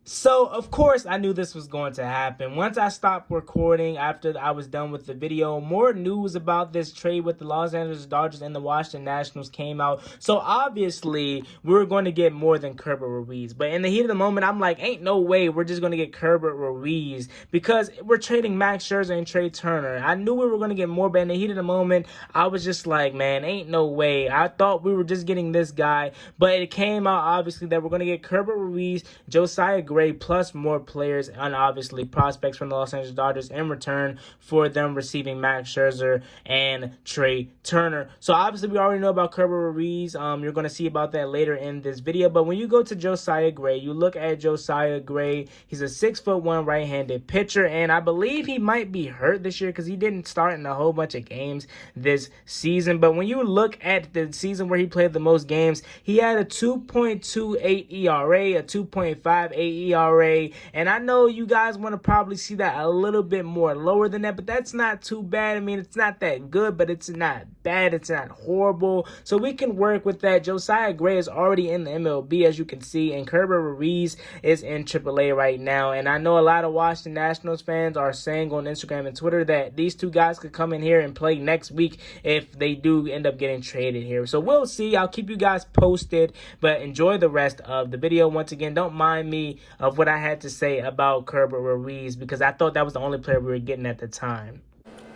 So, of course, I knew this was going to happen. Once I stopped recording after I was done with the video, more news about this trade with the Los Angeles Dodgers and the Washington Nationals came out. So, obviously, we were going to get more than Kerbert Ruiz. But in the heat of the moment, I'm like, ain't no way we're just going to get Kerbert Ruiz because we're trading Max Scherzer and Trea Turner. I knew we were going to get more, but in the heat of the moment, I was just like, man, ain't no way. I thought we were just getting this guy, but it came out, obviously, that we're going to get Kerbert Ruiz, Josiah Gray, plus more players and obviously prospects from the Los Angeles Dodgers in return for them receiving Max Scherzer and Trea Turner. So obviously we already know about Kerbert Ruiz. You're going to see about that later in this video. But when you go to Josiah Gray, you look at Josiah Gray. He's a 6'1" right-handed pitcher, and I believe he might be hurt this year because he didn't start in a whole bunch of games this season. But when you look at the season where he played the most games, he had a 2.28 ERA, a 2.58 ERA, and I know you guys want to probably see that a little bit more lower than that, but that's not too bad. I mean, it's not that good, but it's not bad. It's not horrible, so we can work with that. Josiah Gray is already in the MLB, as you can see, and Kerbert Ruiz is in AAA right now. And I know a lot of Washington Nationals fans are saying on Instagram and Twitter that these two guys could come in here and play next week if they do end up getting traded here. So we'll see. I'll keep you guys posted, but enjoy the rest of the video. Once again, don't mind me of what I had to say about Kerbert Ruiz because I thought that was the only player we were getting at the time.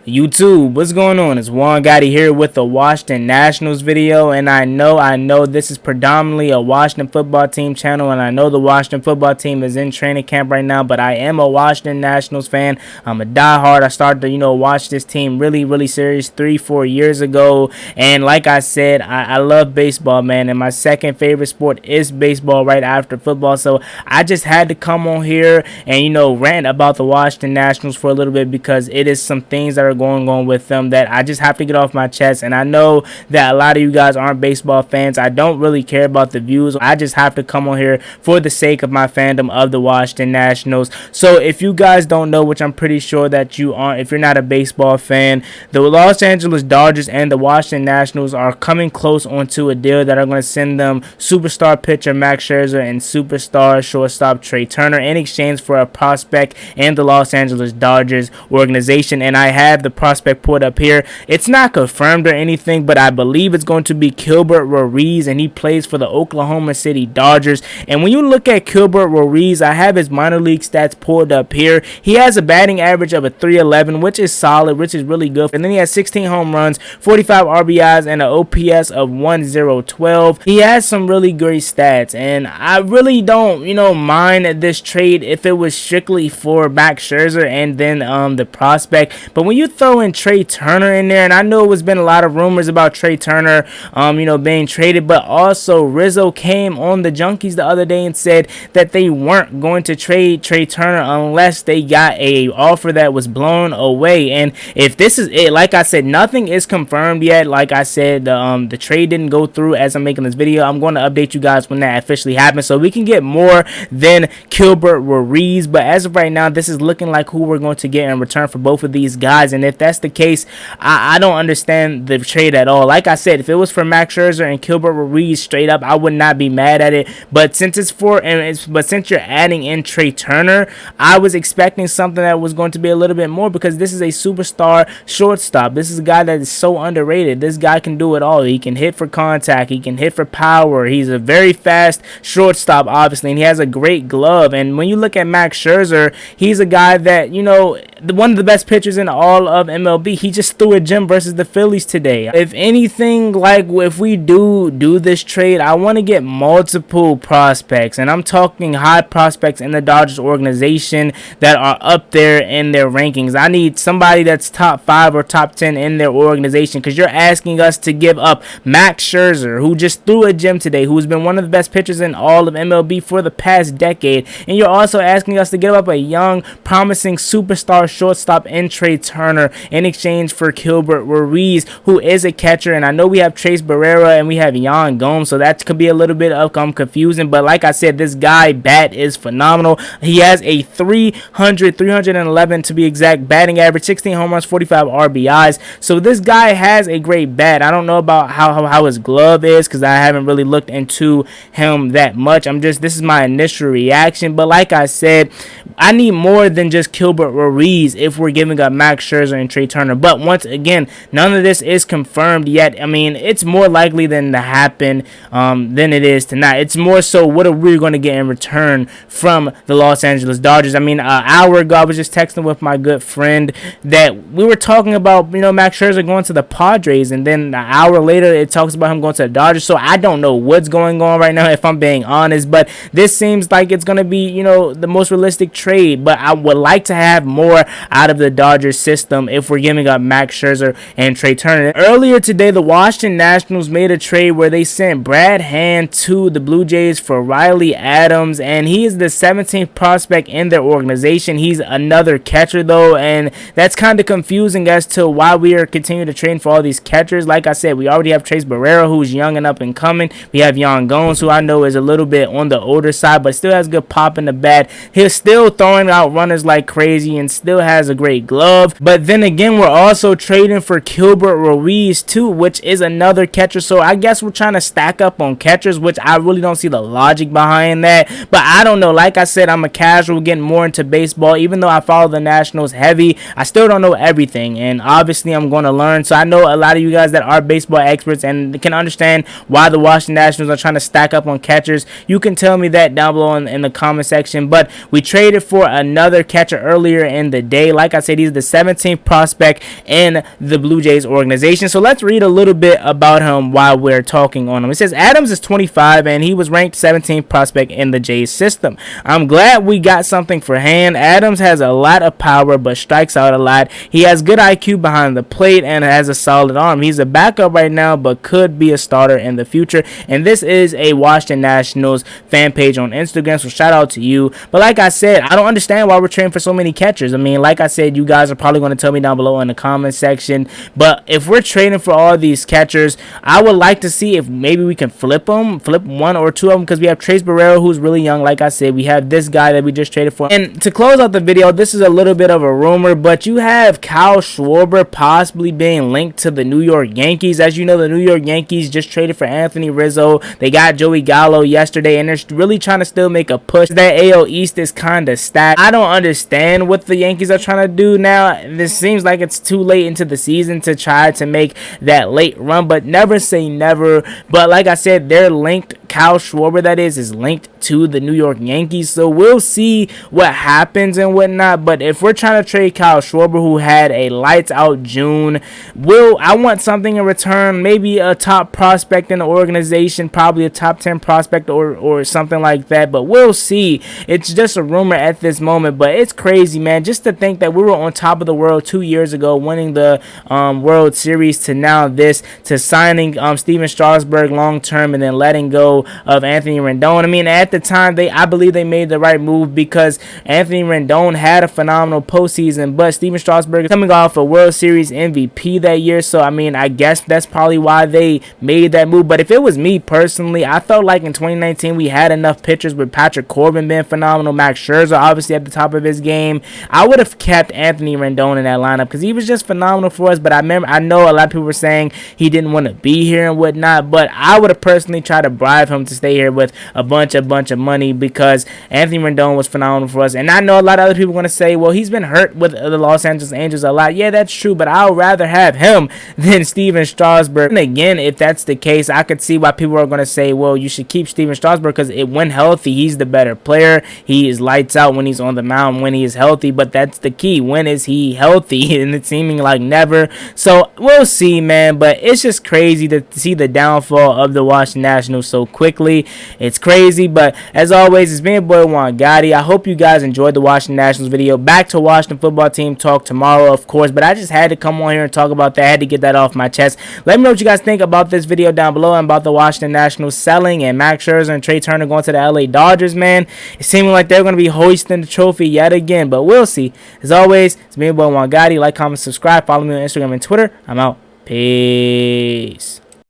YouTube, what's going on? It's Juan Gotti here with the Washington Nationals video, and I know this is predominantly a Washington football team channel, and I know the Washington football team is in training camp right now, but I am a Washington Nationals fan. I'm a diehard. I started to, watch this team really serious 3-4 years ago, and like I said, I love baseball, man, and my second favorite sport is baseball right after football, so I just had to come on here and, rant about the Washington Nationals for a little bit because it is some things that are going on with them that I just have to get off my chest. And I know that a lot of you guys aren't baseball fans. I don't really care about the views. I just have to come on here for the sake of my fandom of the Washington Nationals. So if you guys don't know, which I'm pretty sure that you aren't, if you're not a baseball fan, the Los Angeles Dodgers and the Washington Nationals are coming close onto a deal that are going to send them superstar pitcher Max Scherzer and superstar shortstop Trea Turner in exchange for a prospect in the Los Angeles Dodgers organization. And I have the prospect pulled up here. It's not confirmed or anything, but I believe it's going to be Kerbert Ruiz, and he plays for the Oklahoma City Dodgers. And when you look at Kerbert Ruiz, I have his minor league stats pulled up here. He has a batting average of a 311, which is solid, which is really good. And then he has 16 home runs, 45 RBIs, and an OPS of 1012. He has some really great stats, and I really don't, mind this trade if it was strictly for Max Scherzer and then the prospect. But when you throw in Trea Turner in there, and I know it's been a lot of rumors about Trea Turner, being traded, but also Rizzo came on the Junkies the other day and said that they weren't going to trade Trea Turner unless they got a offer that was blown away. And if this is it, like I said, nothing is confirmed yet. Like I said, the trade didn't go through as I'm making this video. I'm going to update you guys when that officially happens so we can get more than Kerbert Ruiz. But as of right now, this is looking like who we're going to get in return for both of these guys. And if that's the case, I don't understand the trade at all. Like I said, if it was for Max Scherzer and Kerbert Ruiz straight up, I would not be mad at it. But since since you're adding in Trea Turner, I was expecting something that was going to be a little bit more because this is a superstar shortstop. This is a guy that is so underrated. This guy can do it all. He can hit for contact. He can hit for power. He's a very fast shortstop, obviously, and he has a great glove. And when you look at Max Scherzer, he's a guy that, one of the best pitchers in all of MLB. He just threw a gem versus the Phillies today. If anything, like if we do this trade, I want to get multiple prospects, and I'm talking high prospects in the Dodgers organization that are up there in their rankings. I need somebody that's top 5 or top 10 in their organization because you're asking us to give up Max Scherzer, who just threw a gem today, who's been one of the best pitchers in all of MLB for the past decade, and you're also asking us to give up a young, promising superstar our shortstop in Trea Turner in exchange for Gilbert Ruiz, who is a catcher. And I know we have Trace Barrera and we have Yan Gomes, so that could be a little bit of confusing. But like I said, this guy bat is phenomenal. He has a 311 to be exact batting average, 16 home runs, 45 RBIs. So this guy has a great bat. I don't know about how his glove is, because I haven't really looked into him that much. This is my initial reaction. But like I said, I need more than just Gilbert Ruiz if we're giving up Max Scherzer and Trea Turner. But once again, none of this is confirmed yet. I mean, it's more likely than to happen than it is to not. It's more so what are we going to get in return from the Los Angeles Dodgers. I mean, an hour ago, I was just texting with my good friend that we were talking about, Max Scherzer going to the Padres, and then an hour later, it talks about him going to the Dodgers. So I don't know what's going on right now, if I'm being honest, but this seems like it's going to be, the most realistic trade. But I would like to have more out of the Dodgers system if we're giving up Max Scherzer and Trea Turner. Earlier today, the Washington Nationals made a trade where they sent Brad Hand to the Blue Jays for Riley Adams, and he is the 17th prospect in their organization. He's another catcher though, and that's kind of confusing as to why we are continuing to train for all these catchers. Like I said, we already have Trace Barrera, who's young and up and coming. We have Yan Gomes, who I know is a little bit on the older side, but still has good pop in the bat. He's still throwing out runners like crazy and still has a great glove. But then again, we're also trading for Gilbert Ruiz too, which is another catcher. So I guess we're trying to stack up on catchers, which I really don't see the logic behind that. But I don't know. Like I said, I'm a casual getting more into baseball. Even though I follow the Nationals heavy, I still don't know everything, and obviously I'm going to learn. So I know a lot of you guys that are baseball experts and can understand why the Washington Nationals are trying to stack up on catchers. You can tell me that down below in the comment section. But we traded for another catcher earlier in the day. Like I said, he's the 17th prospect in the Blue Jays organization. So let's read a little bit about him while we're talking on him. It says Adams is 25 and he was ranked 17th prospect in the Jays system. I'm glad we got something for Hand. Adams has a lot of power but strikes out a lot. He has good IQ behind the plate and has a solid arm. He's a backup right now but could be a starter in the future. And this is a Washington Nationals fan page on Instagram, so shout out to you. But like I said, I don't understand why we're trading for so many catchers. I mean, like I said, you guys are probably going to tell me down below in the comment section. But if we're trading for all these catchers, I would like to see if maybe we can flip one or two of them, because we have Trace Barrera, who's really young. Like I said, we have this guy that we just traded for. And to close out the video, this is a little bit of a rumor, but you have Kyle Schwarber possibly being linked to the New York Yankees. As you know, the New York Yankees just traded for Anthony Rizzo. They got Joey Gallo yesterday, and they're really trying to still make a push. That AL East is kind of stacked. I don't understand what the Yankees are trying to do now. This seems like it's too late into the season to try to make that late run, but never say never. But like I said, they're linked. Kyle Schwarber, that is linked to the New York Yankees, so we'll see what happens and whatnot. But if we're trying to trade Kyle Schwarber, who had a lights out June, I want something in return, maybe a top prospect in the organization, probably a top 10 prospect or something like that, but we'll see. It's just a rumor at this moment, but it's crazy, man, just to think that we were on top of the world 2 years ago, winning the World Series, to now this, to signing Steven Strasburg long term and then letting go of Anthony Rendon. I mean, at the time, I believe they made the right move, because Anthony Rendon had a phenomenal postseason, but Steven Strasburg is coming off a World Series MVP that year. So I mean, I guess that's probably why they made that move. But if it was me personally, I felt like in 2019 we had enough pitchers, with Patrick Corbin being phenomenal, Max Scherzer obviously at the top of his game. I would have kept Anthony Rendon in that lineup because he was just phenomenal for us. But I know a lot of people were saying he didn't want to be here and whatnot, but I would have personally tried to bribe him to stay here with a bunch of money, because Anthony Rendon was phenomenal for us. And I know a lot of other people are going to say, well, he's been hurt with the Los Angeles Angels a lot. Yeah, that's true, but I would rather have him than Steven Strasburg. And again, if that's the case, I could see why people are going to say, well, you should keep Steven Strasburg, because when healthy, he's the better player. He is lights out when he's on the mound, when he is healthy. But that's the key. When is he healthy? And it's seeming like never. So we'll see, man. But it's just crazy to see the downfall of the Washington Nationals so quick. quickly. It's crazy, but as always, it's been your boy Juan Gotti. I hope you guys enjoyed the Washington Nationals video. Back to Washington football team talk tomorrow, of course, but I just had to come on here and talk about that. I had to get that off my chest. Let me know what you guys think about this video down below and about the Washington Nationals selling and Max Scherzer and Trea Turner going to the LA Dodgers, man. It's seeming like they're going to be hoisting the trophy yet again, but we'll see. As always, it's me, your boy Juan Gotti. Like, comment, subscribe. Follow me on Instagram and Twitter. I'm out. Peace.